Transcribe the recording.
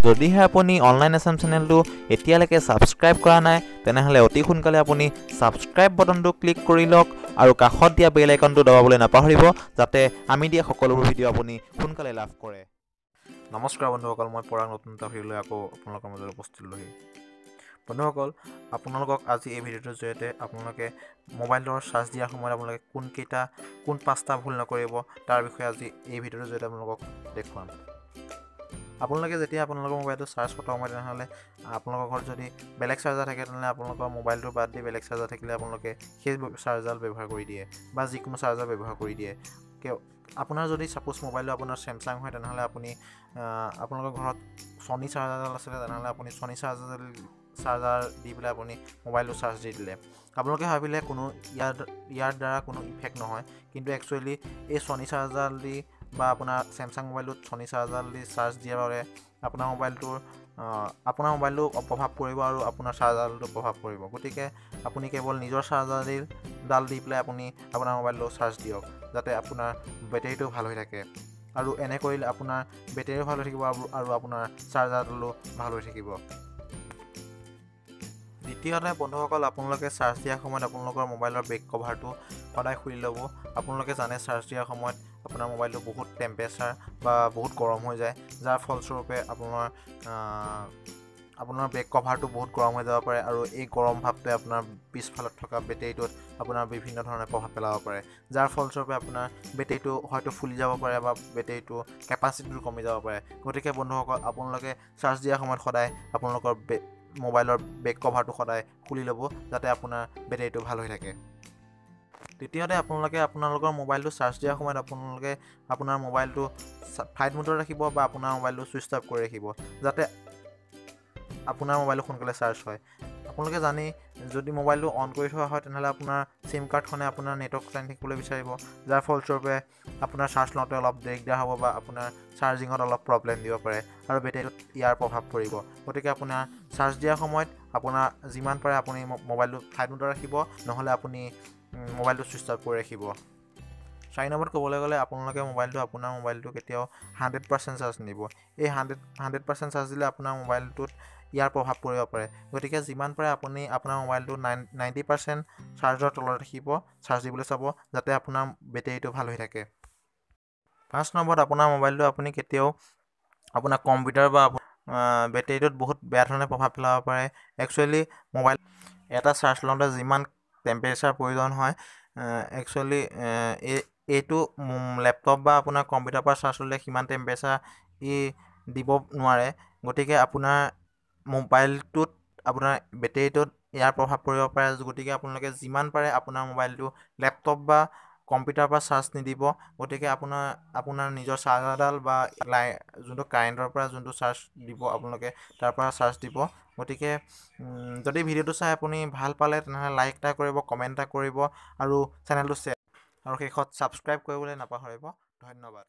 যদিহে আপুনি অনলাইন এছাম চেনেলটো এতিয়ালৈকে ছাবস্ক্ৰাইব কৰা নাই তেনেহ'লে অতি সোনকালে আপুনি ছাবস্ক্ৰাইব বাটনটো ক্লিক কৰি লওক আৰু কাষত দিয়া বেল আইকনটো দবাবলৈ নাপাহৰিব যাতে আমি দিয়া সকলোবোৰ ভিডিঅ' আপুনি সোনকালে লাভ কৰে। নমস্কাৰ বন্ধুসকল, মই পৰাগ নতুন এটা ভিডিঅ' লৈ আকৌ আপোনালোকৰ মাজত উপস্থিত হৈছোঁ। বন্ধুসকল, আপোনালোকক আজি এই ভিডিঅ'টোৰ জৰিয়তে আপোনালোকে মোবাইলৰ চাৰ্জ দিয়াৰ সময়ত আপোনালোকে কোন 5টা ভুল নকৰিব তাৰ বিষয়ে আজি এই ভিডিঅ'টোৰ জৰিয়তে আপোনালোকক দেখুৱাম। আপোনালোকে যেতিয়া আপোনালোকৰ মোবাইলটো চাৰ্জ খতম হয় তেনেহ'লে আপোনালোকৰ ঘৰত যদি বেলেগ চাৰ্জাৰ থাকে তেনেহ'লে আপোনালোকৰ মোবাইলটো বাদ দি বেলেগ চাৰ্জাৰ থাকিলে আপোনালোকে সেই চাৰ্জাৰ ব্যৱহাৰ কৰি দিয়ে বা যিকোনো চাৰ্জাৰ ব্যৱহাৰ কৰি দিয়ে। আপোনাৰ যদি ছাপ'জ মোবাইলটো আপোনাৰ চেমচাং হয় তেনেহ'লে আপুনি আপোনালোকৰ ঘৰত ছনী চাৰ্জাৰডাল আছিলে তেনেহ'লে আপুনি ছনী চাৰ্জাৰ দি পেলাই আপুনি মোবাইলটো চাৰ্জ দি দিলে। আপোনালোকে ভাবিলে ইয়াৰ দ্বাৰা কোনো ইফেক্ট নহয়, কিন্তু একচুৱেলি এই ছনী চাৰ্জাৰ দি বা আপোনাৰ চেমচাং মোবাইলটোত ছনী চাৰ্জাৰ দি চাৰ্জ দিয়াৰ বাবে আপোনাৰ মোবাইলটো প্ৰভাৱ পৰিব আৰু আপোনাৰ চাৰ্জাৰটো প্ৰভাৱ পৰিব। গতিকে আপুনি কেৱল নিজৰ চাৰ্জাৰডাল দি পেলাই আপুনি আপোনাৰ মোবাইলটো চাৰ্জ দিয়ক যাতে আপোনাৰ বেটেৰীটো ভাল হৈ থাকে, আৰু এনে কৰিলে আপোনাৰ বেটেৰীও ভাল হৈ থাকিব আৰু আপোনাৰ চাৰ্জাৰডালো ভাল হৈ থাকিব। দ্বিতীয়তে বন্ধুসকল, আপোনালোকে চাৰ্জ দিয়াৰ সময়ত আপোনালোকৰ মোবাইলৰ বেক কভাৰটো সদায় খুলি ল'ব। আপোনালোকে জানে চাৰ্জ দিয়াৰ সময়ত আপোনাৰ মোবাইলটো বহুত টেম্পাৰেচাৰ বা বহুত গৰম হৈ যায়, যাৰ ফলস্বৰূপে আপোনাৰ বেক কভাৰটো বহুত গৰম হৈ যাব পাৰে আৰু এই গৰম ভাৱটোৱে আপোনাৰ পিছফালত থকা বেটেৰীটোত আপোনাৰ বিভিন্ন ধৰণে প্ৰভাৱ পেলাব পাৰে, যাৰ ফলস্বৰূপে আপোনাৰ বেটেৰীটো হয়তো ফুলি যাব পাৰে বা বেটেৰীটো কেপাচিটিটো কমি যাব পাৰে। গতিকে বন্ধুসকল, আপোনালোকে চাৰ্জ দিয়াৰ সময়ত সদায় আপোনালোকৰ মোবাইলৰ বেক কভাৰটো সদায় খুলি ল'ব যাতে আপোনাৰ বেটেৰীটো ভাল হৈ থাকে। তৃতীয়তে আপোনালোকে আপোনালোকৰ মোবাইলটো চাৰ্জ দিয়াৰ সময়ত আপোনালোকে আপোনাৰ মোবাইলটো ফ্লাইট মোডত ৰাখিব বা আপোনাৰ মোবাইলটো ছুইচ অফ কৰি ৰাখিব যাতে আপোনাৰ মোবাইলটো সোনকালে চাৰ্জ হয়। আপোনালোকে জানেই যদি মোবাইলটো অন কৰি থোৱা হয় তেনেহ'লে আপোনাৰ চিম কাৰ্ডখনে আপোনাৰ নেটৱৰ্ক চাই থাকিবলৈ বিচাৰিব, যাৰ ফলস্বৰূপে আপোনাৰ চাৰ্জ লওঁতে অলপ দিগদাৰ হ'ব বা আপোনাৰ চাৰ্জিঙত অলপ প্ৰব্লেম দিব পাৰে আৰু বেটেৰীটোত ইয়াৰ প্ৰভাৱ পৰিব। গতিকে আপোনাৰ চাৰ্জ দিয়াৰ সময়ত আপোনাৰ যিমান পাৰে আপুনি মোবাইলটো ফ্লাইট মোডত ৰাখিব, নহ'লে আপুনি মোবাইলটো ছুইচ অফ কৰি ৰাখিব। 4 নম্বৰত ক'বলৈ গ'লে আপোনালোকে আপোনাৰ মোবাইলটো কেতিয়াও 100% চাৰ্জ নিদিব। এই 100% চাৰ্জ দিলে আপোনাৰ মোবাইলটোত ইয়াৰ প্ৰভাৱ পৰিব পাৰে। গতিকে যিমান পাৰে আপুনি আপোনাৰ মোবাইলটো 90% চাৰ্জৰ তলত ৰাখিব, চাৰ্জ দিবলৈ চাব যাতে আপোনাৰ বেটেৰীটো ভাল হৈ থাকে। 5 নম্বৰত আপোনাৰ মোবাইলটো আপুনি কেতিয়াও আপোনাৰ কম্পিউটাৰ বা বেটেৰীটোত বহুত বেয়া ধৰণে প্ৰভাৱ পেলাব পাৰে। একচুৱেলি মোবাইল এটা চাৰ্জ লওঁতে যিমান টেম্পাৰেচাৰ প্ৰয়োজন হয়, একচুৱেলি এইটো লেপটপ বা আপোনাৰ কম্পিউটাৰৰ পৰা চাৰ্জ ল'লে সিমান টেম্পাৰেচাৰ দিব নোৱাৰে। গতিকে আপোনাৰ মোবাইলটোত আপোনাৰ বেটেৰীটোত ইয়াৰ প্ৰভাৱ পৰিব পাৰে। গতিকে আপোনালোকে যিমান পাৰে আপোনাৰ মোবাইলটো লেপটপ বা কম্পিউটাৰৰ পৰা চাৰ্জ নিদিব। গতিকে আপোনাৰ নিজৰ চাৰ্জাৰডাল বা যোনটো কাৰেণ্টৰ পৰা যোনটো চাৰ্জ দিব আপোনালোকে তাৰ পৰা চাৰ্জ দিব। গতিকে যদি ভিডিঅ'টো চাই আপুনি ভাল পালে তেনেহ'লে লাইক এটা কৰিব, কমেণ্ট এটা কৰিব আৰু চেনেলটো শ্বেয়াৰ আৰু শেষত ছাবস্ক্ৰাইব কৰিবলৈ নাপাহৰিব। ধন্যবাদ।